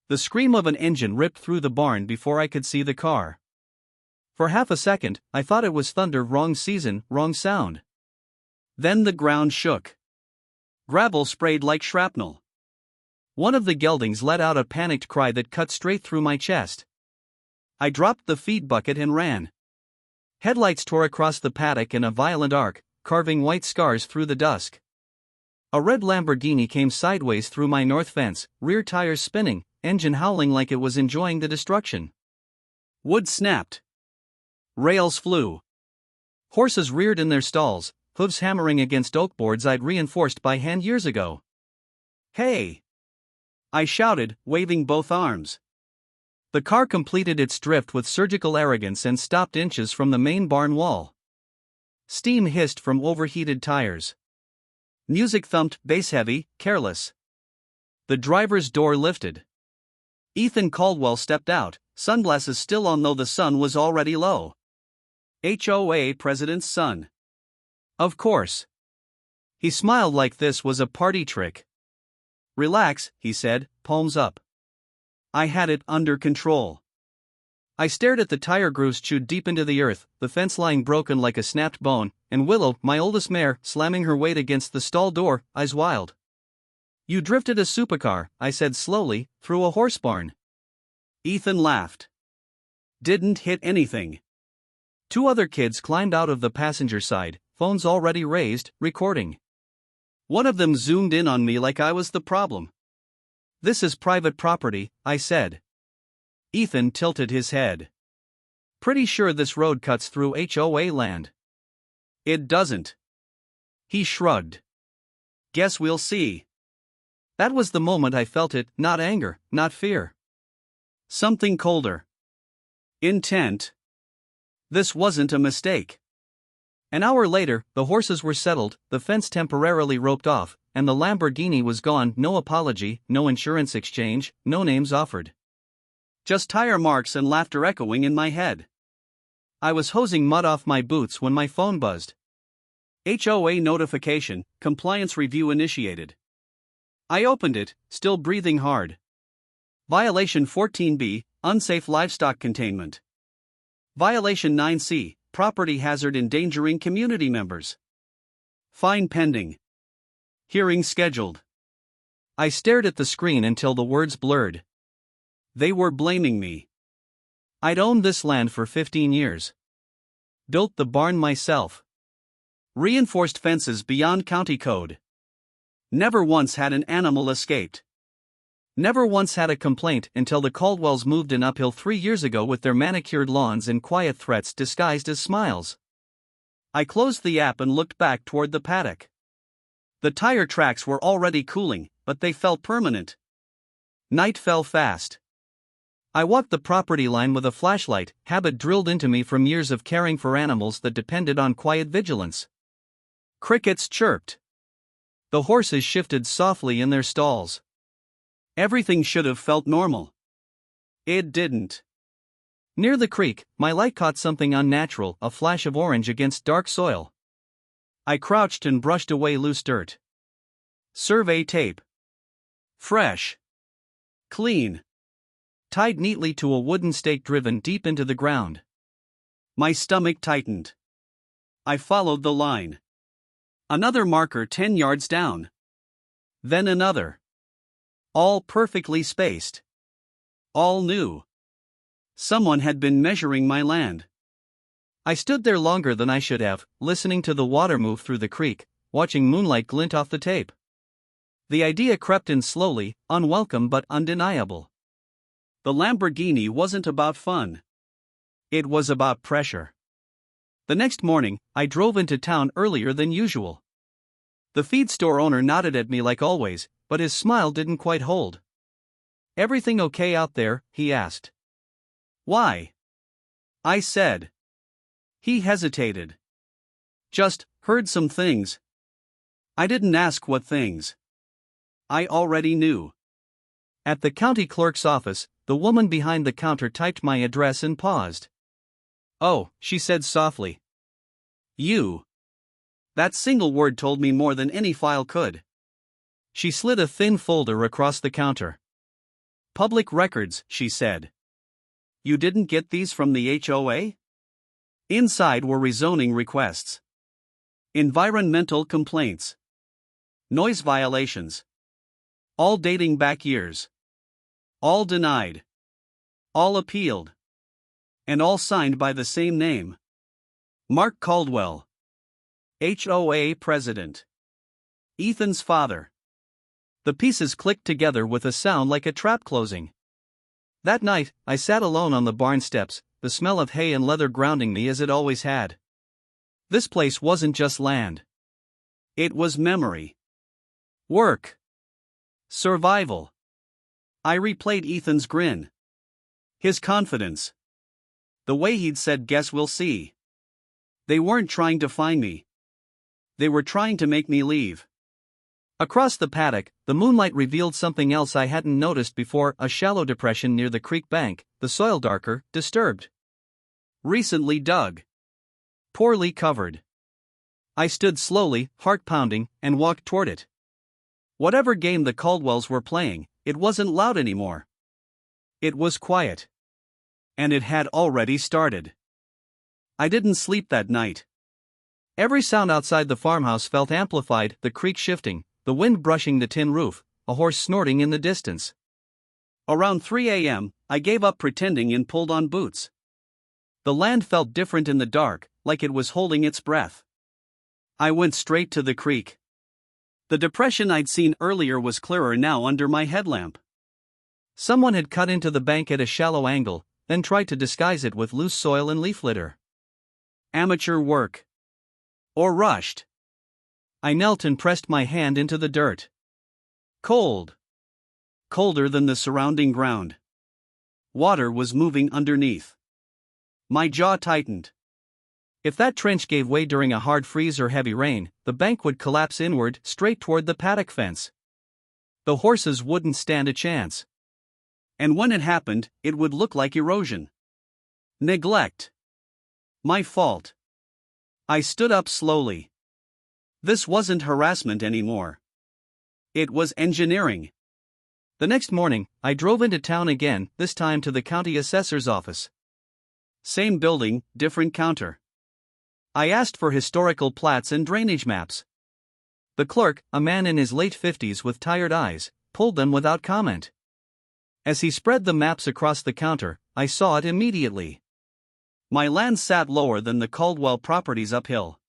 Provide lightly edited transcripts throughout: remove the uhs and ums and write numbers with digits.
The scream of an engine ripped through the barn before I could see the car. For half a second, I thought it was thunder. Wrong season, wrong sound. Then the ground shook. Gravel sprayed like shrapnel. One of the geldings let out a panicked cry that cut straight through my chest. I dropped the feed bucket and ran. Headlights tore across the paddock in a violent arc, carving white scars through the dusk. A red Lamborghini came sideways through my north fence, rear tires spinning, engine howling like it was enjoying the destruction. Wood snapped. Rails flew. Horses reared in their stalls, hooves hammering against oak boards I'd reinforced by hand years ago. "Hey!" I shouted, waving both arms. The car completed its drift with surgical arrogance and stopped inches from the main barn wall. Steam hissed from overheated tires. Music thumped, bass-heavy, careless. The driver's door lifted. Ethan Caldwell stepped out, sunglasses still on though the sun was already low. HOA president's son. Of course. He smiled like this was a party trick. "Relax," he said, palms up. I had it under control. I stared at the tire grooves chewed deep into the earth, the fence lying broken like a snapped bone, and Willow, my oldest mare, slamming her weight against the stall door, eyes wild. "You drifted a supercar," I said slowly, "through a horse barn." Ethan laughed. "Didn't hit anything." Two other kids climbed out of the passenger side, phones already raised, recording. One of them zoomed in on me like I was the problem. "This is private property," I said. Ethan tilted his head. "Pretty sure this road cuts through HOA land." "It doesn't." He shrugged. "Guess we'll see." That was the moment I felt it, not anger, not fear. Something colder. Intent. This wasn't a mistake. An hour later, the horses were settled, the fence temporarily roped off, and the Lamborghini was gone. No apology, no insurance exchange, no names offered. Just tire marks and laughter echoing in my head. I was hosing mud off my boots when my phone buzzed. HOA notification, compliance review initiated. I opened it, still breathing hard. Violation 14B, unsafe livestock containment. Violation 9C, property hazard endangering community members. Fine pending. Hearing scheduled. I stared at the screen until the words blurred. They were blaming me. I'd owned this land for 15 years. Built the barn myself. Reinforced fences beyond county code. Never once had an animal escaped. Never once had a complaint until the Caldwells moved in uphill 3 years ago with their manicured lawns and quiet threats disguised as smiles. I closed the app and looked back toward the paddock. The tire tracks were already cooling, but they felt permanent. Night fell fast. I walked the property line with a flashlight, habit drilled into me from years of caring for animals that depended on quiet vigilance. Crickets chirped. The horses shifted softly in their stalls. Everything should have felt normal. It didn't. Near the creek, my light caught something unnatural, a flash of orange against dark soil. I crouched and brushed away loose dirt. Survey tape. Fresh. Clean. Tied neatly to a wooden stake driven deep into the ground. My stomach tightened. I followed the line. Another marker 10 yards down. Then another. All perfectly spaced. All new. Someone had been measuring my land. I stood there longer than I should have, listening to the water move through the creek, watching moonlight glint off the tape. The idea crept in slowly, unwelcome but undeniable. The Lamborghini wasn't about fun. It was about pressure. The next morning, I drove into town earlier than usual. The feed store owner nodded at me like always, but his smile didn't quite hold. "Everything okay out there?" he asked. "Why?" I said. He hesitated. "Just heard some things." I didn't ask what things. I already knew. At the county clerk's office, the woman behind the counter typed my address and paused. "Oh," she said softly. "You." That single word told me more than any file could. She slid a thin folder across the counter. Public records, she said. You didn't get these from the HOA? Inside were rezoning requests, environmental complaints, noise violations, all dating back years, all denied, all appealed, and all signed by the same name. Mark Caldwell, HOA president. Ethan's father. The pieces clicked together with a sound like a trap closing. That night, I sat alone on the barn steps, the smell of hay and leather grounding me as it always had. This place wasn't just land. It was memory. Work. Survival. I replayed Ethan's grin. His confidence. The way he'd said, "Guess we'll see." They weren't trying to find me. They were trying to make me leave. Across the paddock, the moonlight revealed something else I hadn't noticed before, a shallow depression near the creek bank, the soil darker, disturbed. Recently dug. Poorly covered. I stood slowly, heart pounding, and walked toward it. Whatever game the Caldwells were playing, it wasn't loud anymore. It was quiet. And it had already started. I didn't sleep that night. Every sound outside the farmhouse felt amplified, the creek shifting, the wind brushing the tin roof, a horse snorting in the distance. Around 3 a.m., I gave up pretending and pulled on boots. The land felt different in the dark, like it was holding its breath. I went straight to the creek. The depression I'd seen earlier was clearer now under my headlamp. Someone had cut into the bank at a shallow angle, then tried to disguise it with loose soil and leaf litter. Amateur work. Or rushed. I knelt and pressed my hand into the dirt. Cold. Colder than the surrounding ground. Water was moving underneath. My jaw tightened. If that trench gave way during a hard freeze or heavy rain, the bank would collapse inward, straight toward the paddock fence. The horses wouldn't stand a chance. And when it happened, it would look like erosion. Neglect. My fault. I stood up slowly. This wasn't harassment anymore. It was engineering. The next morning, I drove into town again, this time to the county assessor's office. Same building, different counter. I asked for historical plats and drainage maps. The clerk, a man in his late 50s with tired eyes, pulled them without comment. As he spread the maps across the counter, I saw it immediately. My land sat lower than the Caldwell properties uphill.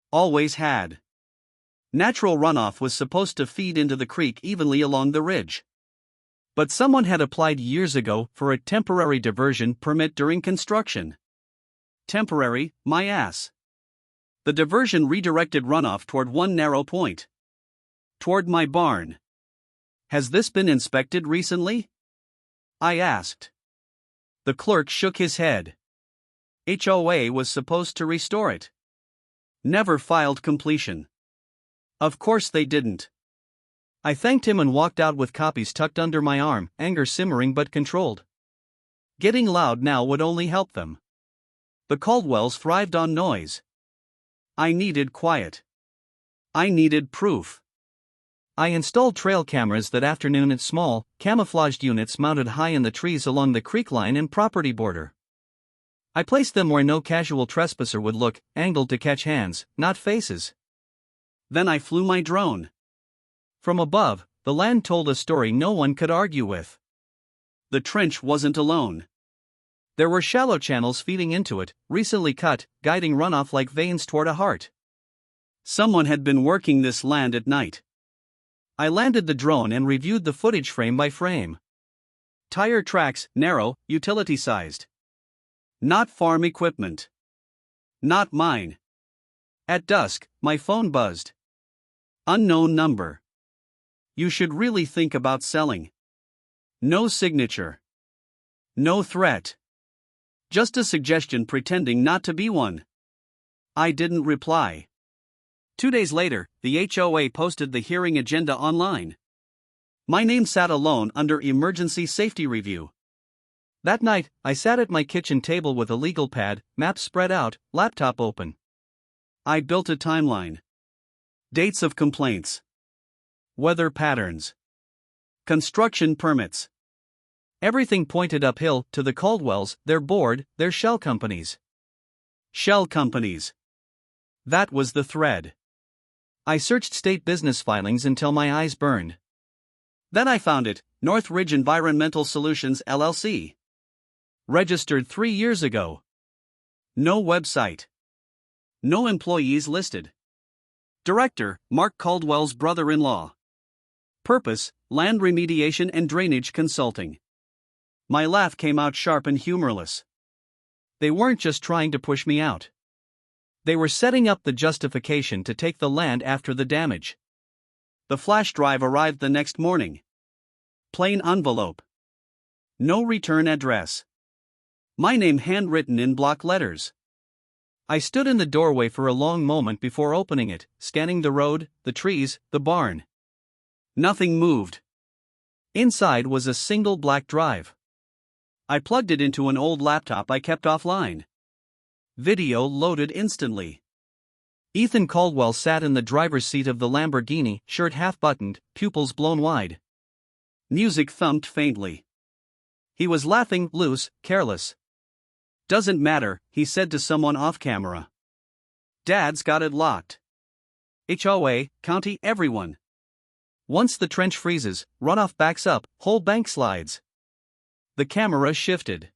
Always had. Natural runoff was supposed to feed into the creek evenly along the ridge. But someone had applied years ago for a temporary diversion permit during construction. Temporary, my ass. The diversion redirected runoff toward one narrow point. Toward my barn. Has this been inspected recently? I asked. The clerk shook his head. HOA was supposed to restore it. Never filed completion. Of course they didn't. I thanked him and walked out with copies tucked under my arm, anger simmering but controlled. Getting loud now would only help them. The Caldwells thrived on noise. I needed quiet. I needed proof. I installed trail cameras that afternoon at small, camouflaged units mounted high in the trees along the creek line and property border. I placed them where no casual trespasser would look, angled to catch hands, not faces. Then I flew my drone. From above, the land told a story no one could argue with. The trench wasn't alone. There were shallow channels feeding into it, recently cut, guiding runoff like veins toward a heart. Someone had been working this land at night. I landed the drone and reviewed the footage frame by frame. Tire tracks, narrow, utility-sized. Not farm equipment. Not mine. At dusk, my phone buzzed. Unknown number. You should really think about selling. No signature. No threat. Just a suggestion pretending not to be one. I didn't reply. 2 days later, the HOA posted the hearing agenda online. My name sat alone under emergency safety review. That night, I sat at my kitchen table with a legal pad, maps spread out, laptop open. I built a timeline. Dates of complaints. Weather patterns. Construction permits. Everything pointed uphill to the Caldwells, their board, their shell companies. Shell companies. That was the thread. I searched state business filings until my eyes burned. Then I found it, Northridge Environmental Solutions LLC. Registered 3 years ago. No website. No employees listed. Director, Mark Caldwell's brother-in-law. Purpose, land remediation and drainage consulting. My laugh came out sharp and humorless. They weren't just trying to push me out. They were setting up the justification to take the land after the damage. The flash drive arrived the next morning. Plain envelope. No return address. My name handwritten in block letters. I stood in the doorway for a long moment before opening it, scanning the road, the trees, the barn. Nothing moved. Inside was a single black drive. I plugged it into an old laptop I kept offline. Video loaded instantly. Ethan Caldwell sat in the driver's seat of the Lamborghini, shirt half-buttoned, pupils blown wide. Music thumped faintly. He was laughing, loose, careless. "Doesn't matter," he said to someone off camera. "Dad's got it locked. HOA, county, everyone. Once the trench freezes, runoff backs up, whole bank slides." The camera shifted.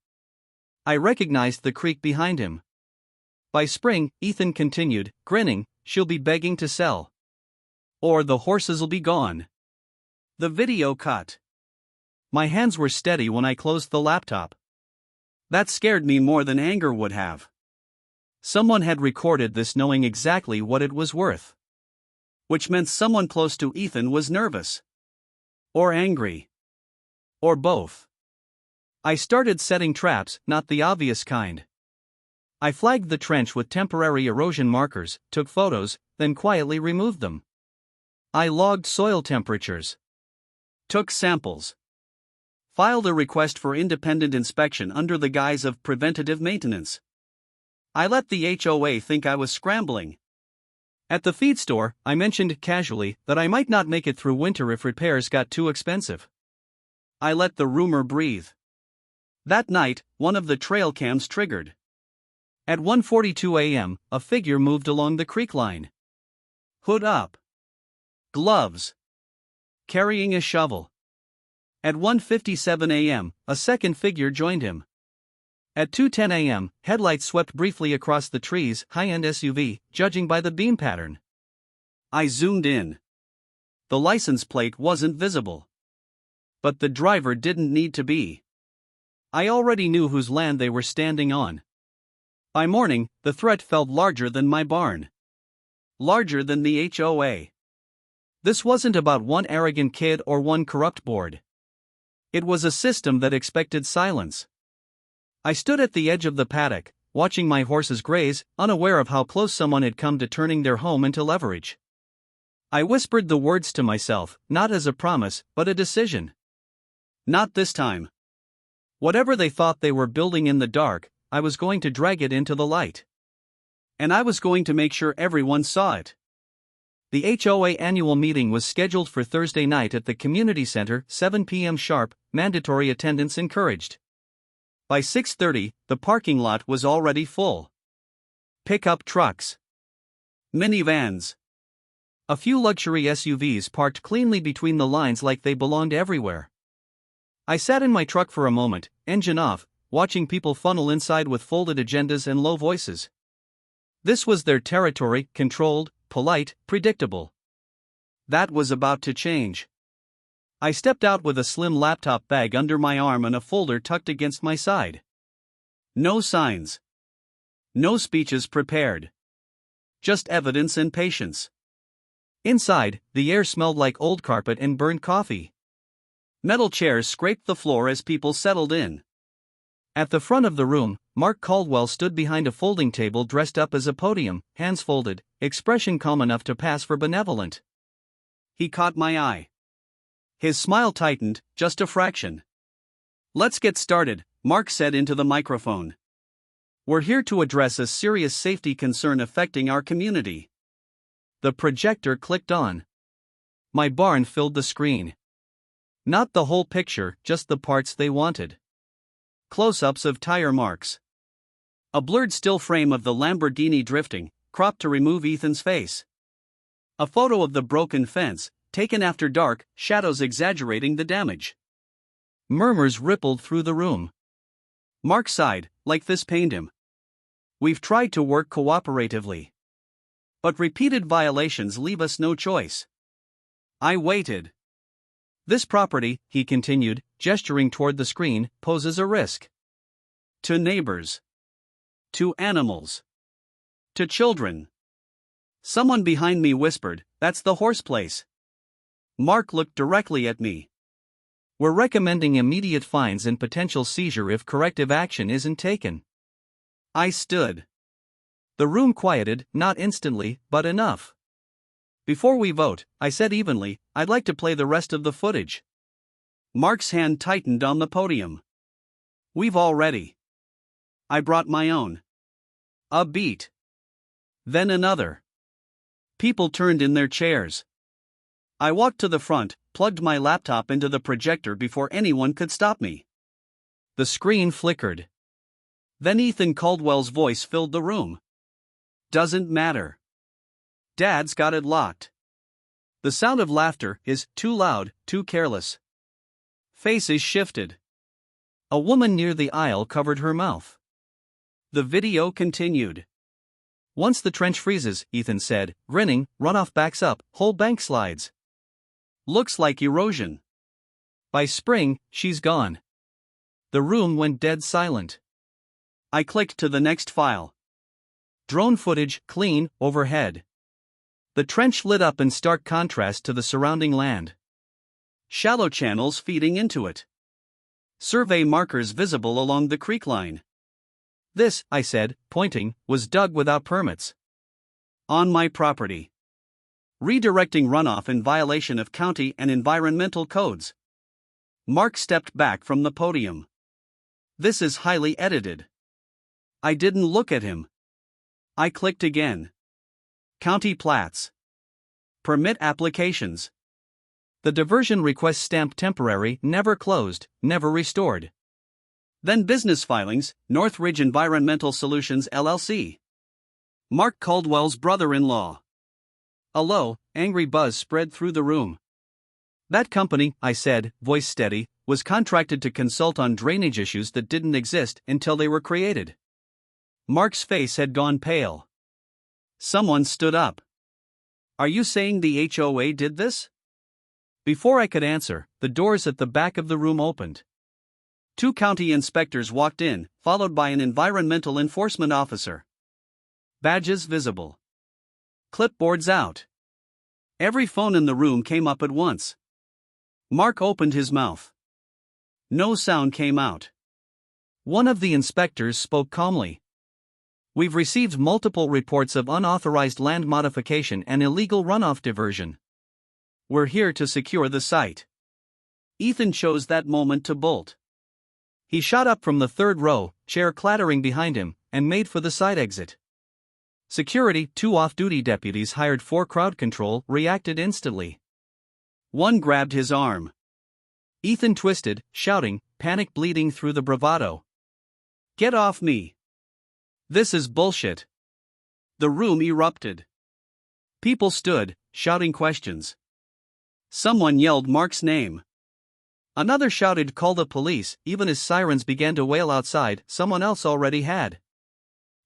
I recognized the creek behind him. By spring, Ethan continued, grinning, "she'll be begging to sell. Or the horses'll be gone." The video cut. My hands were steady when I closed the laptop. That scared me more than anger would have. Someone had recorded this knowing exactly what it was worth. Which meant someone close to Ethan was nervous. Or angry. Or both. I started setting traps, not the obvious kind. I flagged the trench with temporary erosion markers, took photos, then quietly removed them. I logged soil temperatures. Took samples. Filed a request for independent inspection under the guise of preventative maintenance. I let the HOA think I was scrambling. At the feed store, I mentioned casually that I might not make it through winter if repairs got too expensive. I let the rumor breathe. That night, one of the trail cams triggered. At 1:42 a.m., a figure moved along the creek line. Hood up. Gloves. Carrying a shovel. At 1:57 a.m., a second figure joined him. At 2:10 a.m., headlights swept briefly across the trees, high-end SUV, judging by the beam pattern. I zoomed in. The license plate wasn't visible. But the driver didn't need to be. I already knew whose land they were standing on. By morning, the threat felt larger than my barn. Larger than the HOA. This wasn't about one arrogant kid or one corrupt board. It was a system that expected silence. I stood at the edge of the paddock, watching my horses graze, unaware of how close someone had come to turning their home into leverage. I whispered the words to myself, not as a promise, but a decision. Not this time. Whatever they thought they were building in the dark, I was going to drag it into the light. And I was going to make sure everyone saw it. The HOA annual meeting was scheduled for Thursday night at the community center, 7 p.m. sharp, mandatory attendance encouraged. By 6:30, the parking lot was already full. Pickup trucks. Minivans. A few luxury SUVs parked cleanly between the lines like they belonged everywhere. I sat in my truck for a moment, engine off, watching people funnel inside with folded agendas and low voices. This was their territory, controlled, polite, predictable. That was about to change. I stepped out with a slim laptop bag under my arm and a folder tucked against my side. No signs. No speeches prepared. Just evidence and patience. Inside, the air smelled like old carpet and burned coffee. Metal chairs scraped the floor as people settled in. At the front of the room, Mark Caldwell stood behind a folding table dressed up as a podium, hands folded, expression calm enough to pass for benevolent. He caught my eye. His smile tightened, just a fraction. "Let's get started," Mark said into the microphone. "We're here to address a serious safety concern affecting our community." The projector clicked on. My barn filled the screen. Not the whole picture, just the parts they wanted. Close-ups of tire marks. A blurred still frame of the Lamborghini drifting, cropped to remove Ethan's face. A photo of the broken fence, taken after dark, shadows exaggerating the damage. Murmurs rippled through the room. Mark sighed, like this pained him. We've tried to work cooperatively. But repeated violations leave us no choice. I waited. This property, he continued, gesturing toward the screen, poses a risk. To neighbors. To animals. To children. Someone behind me whispered, "That's the horse place." Mark looked directly at me. We're recommending immediate fines and potential seizure if corrective action isn't taken. I stood. The room quieted, not instantly, but enough. Before we vote, I said evenly, I'd like to play the rest of the footage. Mark's hand tightened on the podium. We've already. I brought my own. A beat. Then another. People turned in their chairs. I walked to the front, plugged my laptop into the projector before anyone could stop me. The screen flickered. Then Ethan Caldwell's voice filled the room. Doesn't matter. Dad's got it locked. The sound of laughter is too loud, too careless. Faces shifted. A woman near the aisle covered her mouth. The video continued. Once the trench freezes, Ethan said, grinning, runoff backs up, whole bank slides. Looks like erosion. By spring, she's gone. The room went dead silent. I clicked to the next file. Drone footage, clean, overhead. The trench lit up in stark contrast to the surrounding land. Shallow channels feeding into it. Survey markers visible along the creek line. This, I said, pointing, was dug without permits. On my property. Redirecting runoff in violation of county and environmental codes. Mark stepped back from the podium. This is highly edited. I didn't look at him. I clicked again. County plats. Permit applications. The diversion request stamped temporary, never closed, never restored. Then business filings, Northridge Environmental Solutions LLC. Mark Caldwell's brother-in-law. A low, angry buzz spread through the room. That company, I said, voice steady, was contracted to consult on drainage issues that didn't exist until they were created. Mark's face had gone pale. Someone stood up. Are you saying the HOA did this? Before I could answer, the doors at the back of the room opened. 2 county inspectors walked in, followed by an environmental enforcement officer. Badges visible. Clipboards out. Every phone in the room came up at once. Mark opened his mouth. No sound came out. One of the inspectors spoke calmly. We've received multiple reports of unauthorized land modification and illegal runoff diversion. We're here to secure the site. Ethan chose that moment to bolt. He shot up from the third row, chair clattering behind him, and made for the side exit. Security, 2 off-duty deputies hired for crowd control, reacted instantly. One grabbed his arm. Ethan twisted, shouting, panic bleeding through the bravado. Get off me! This is bullshit. The room erupted. People stood, shouting questions. Someone yelled Mark's name. Another shouted, call the police, even as sirens began to wail outside, someone else already had.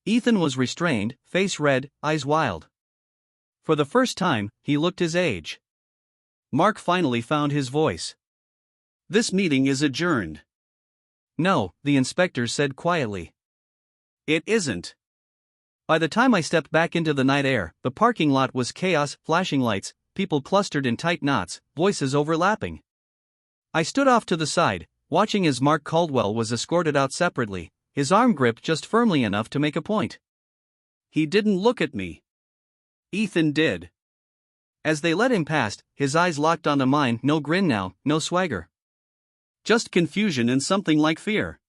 Ethan was restrained, face red, eyes wild. For the first time, he looked his age. Mark finally found his voice. This meeting is adjourned. No, the inspector said quietly. It isn't. By the time I stepped back into the night air, the parking lot was chaos, flashing lights, people clustered in tight knots, voices overlapping. I stood off to the side, watching as Mark Caldwell was escorted out separately, his arm gripped just firmly enough to make a point. He didn't look at me. Ethan did. As they let him past, his eyes locked onto mine, no grin now, no swagger. Just confusion and something like fear.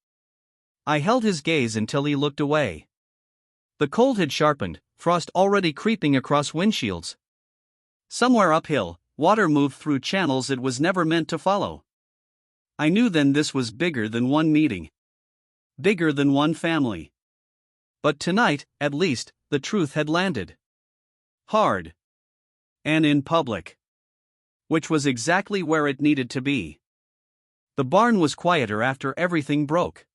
I held his gaze until he looked away. The cold had sharpened, frost already creeping across windshields. Somewhere uphill, water moved through channels it was never meant to follow. I knew then this was bigger than one meeting. Bigger than one family. But tonight, at least, the truth had landed. Hard. And in public. Which was exactly where it needed to be. The barn was quieter after everything broke.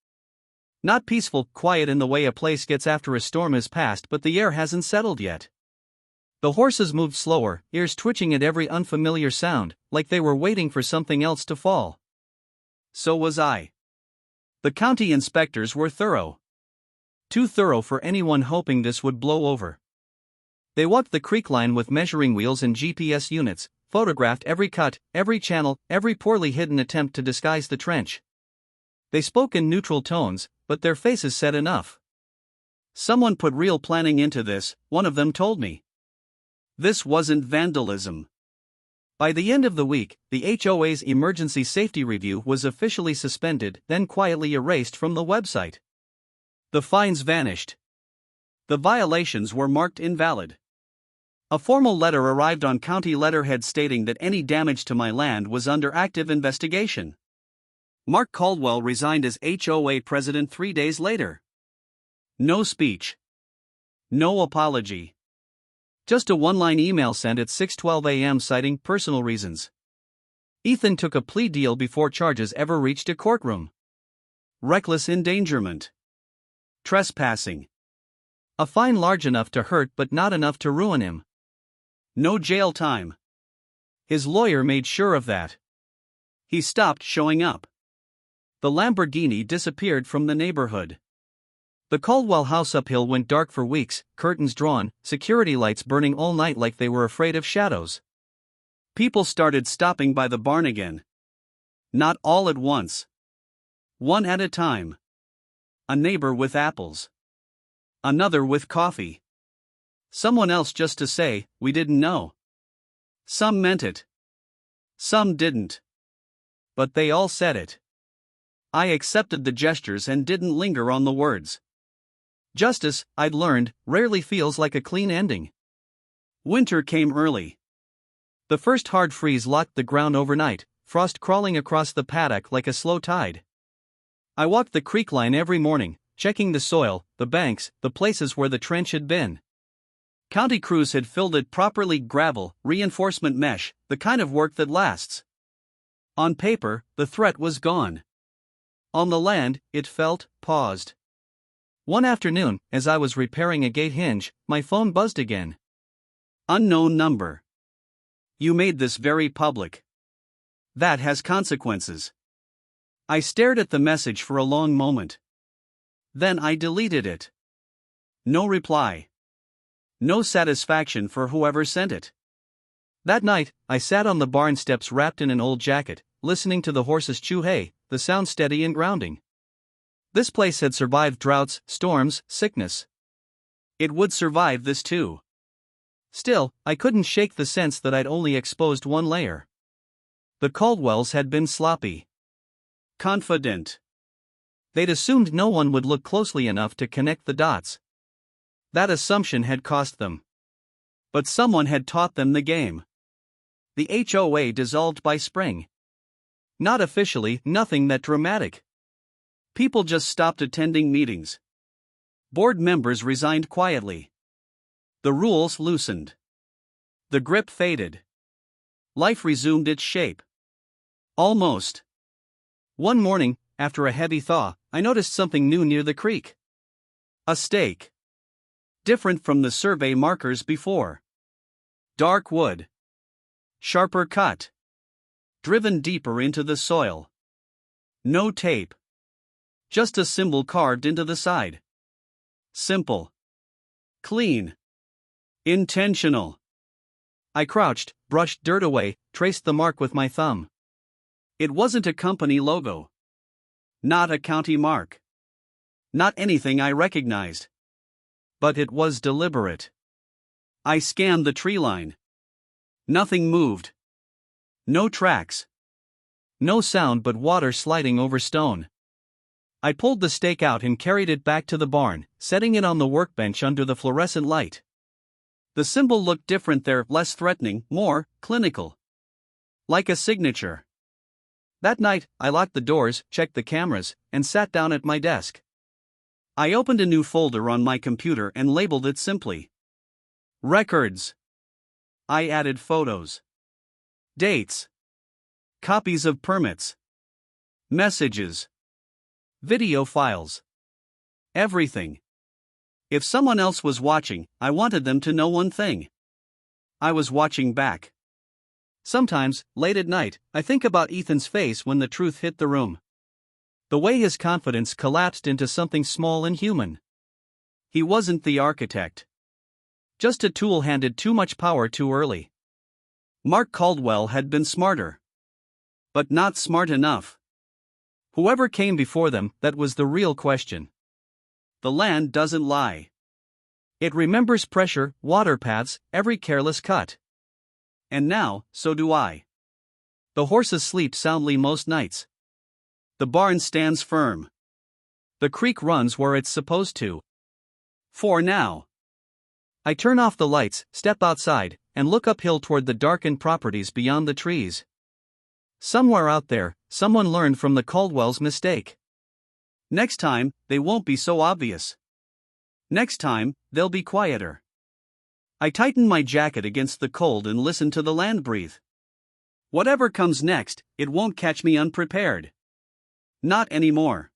Not peaceful, quiet in the way a place gets after a storm has passed, but the air hasn't settled yet. The horses moved slower, ears twitching at every unfamiliar sound, like they were waiting for something else to fall. So was I. The county inspectors were thorough. Too thorough for anyone hoping this would blow over. They walked the creek line with measuring wheels and GPS units, photographed every cut, every channel, every poorly hidden attempt to disguise the trench. They spoke in neutral tones, but their faces said enough. Someone put real planning into this, one of them told me. This wasn't vandalism. By the end of the week, the HOA's emergency safety review was officially suspended, then quietly erased from the website. The fines vanished. The violations were marked invalid. A formal letter arrived on county letterhead stating that any damage to my land was under active investigation. Mark Caldwell resigned as HOA president 3 days later. No speech. No apology. Just a one-line email sent at 6:12 a.m. citing personal reasons. Ethan took a plea deal before charges ever reached a courtroom. Reckless endangerment. Trespassing. A fine large enough to hurt but not enough to ruin him. No jail time. His lawyer made sure of that. He stopped showing up. The Lamborghini disappeared from the neighborhood. The Caldwell house uphill went dark for weeks, curtains drawn, security lights burning all night like they were afraid of shadows. People started stopping by the barn again. Not all at once. One at a time. A neighbor with apples. Another with coffee. Someone else just to say, we didn't know. Some meant it. Some didn't. But they all said it. I accepted the gestures and didn't linger on the words. Justice, I'd learned, rarely feels like a clean ending. Winter came early. The first hard freeze locked the ground overnight, frost crawling across the paddock like a slow tide. I walked the creek line every morning, checking the soil, the banks, the places where the trench had been. County crews had filled it properly: gravel, reinforcement mesh, the kind of work that lasts. On paper, the threat was gone. On the land, it felt paused. One afternoon, as I was repairing a gate hinge, my phone buzzed again. Unknown number. You made this very public. That has consequences. I stared at the message for a long moment. Then I deleted it. No reply. No satisfaction for whoever sent it. That night, I sat on the barn steps wrapped in an old jacket, listening to the horses chew hay, the sound steady and grounding. This place had survived droughts, storms, sickness. It would survive this too. Still, I couldn't shake the sense that I'd only exposed one layer. The Caldwells had been sloppy. Confident. They'd assumed no one would look closely enough to connect the dots. That assumption had cost them. But someone had taught them the game. The HOA dissolved by spring. Not officially, nothing that dramatic. People just stopped attending meetings. Board members resigned quietly. The rules loosened. The grip faded. Life resumed its shape. Almost. One morning, after a heavy thaw, I noticed something new near the creek. A stake. Different from the survey markers before. Dark wood. Sharper cut. Driven deeper into the soil. No tape. Just a symbol carved into the side. Simple. Clean. Intentional. I crouched, brushed dirt away, traced the mark with my thumb. It wasn't a company logo. Not a county mark. Not anything I recognized. But it was deliberate. I scanned the tree line. Nothing moved. No tracks. No sound but water sliding over stone. I pulled the stake out and carried it back to the barn, setting it on the workbench under the fluorescent light. The symbol looked different there, less threatening, more clinical. Like a signature. That night, I locked the doors, checked the cameras, and sat down at my desk. I opened a new folder on my computer and labeled it simply Records. I added photos, dates, copies of permits, messages, video files. Everything. If someone else was watching, I wanted them to know one thing. I was watching back. Sometimes, late at night, I think about Ethan's face when the truth hit the room. The way his confidence collapsed into something small and human. He wasn't the architect. Just a tool handed too much power too early. Mark Caldwell had been smarter. But not smart enough. Whoever came before them, that was the real question. The land doesn't lie. It remembers pressure, water paths, every careless cut. And now, so do I. The horses sleep soundly most nights. The barn stands firm. The creek runs where it's supposed to. For now. I turn off the lights, step outside, and look uphill toward the darkened properties beyond the trees. Somewhere out there, someone learned from the Caldwell's mistake. Next time, they won't be so obvious. Next time, they'll be quieter. I tighten my jacket against the cold and listen to the land breathe. Whatever comes next, it won't catch me unprepared. Not anymore.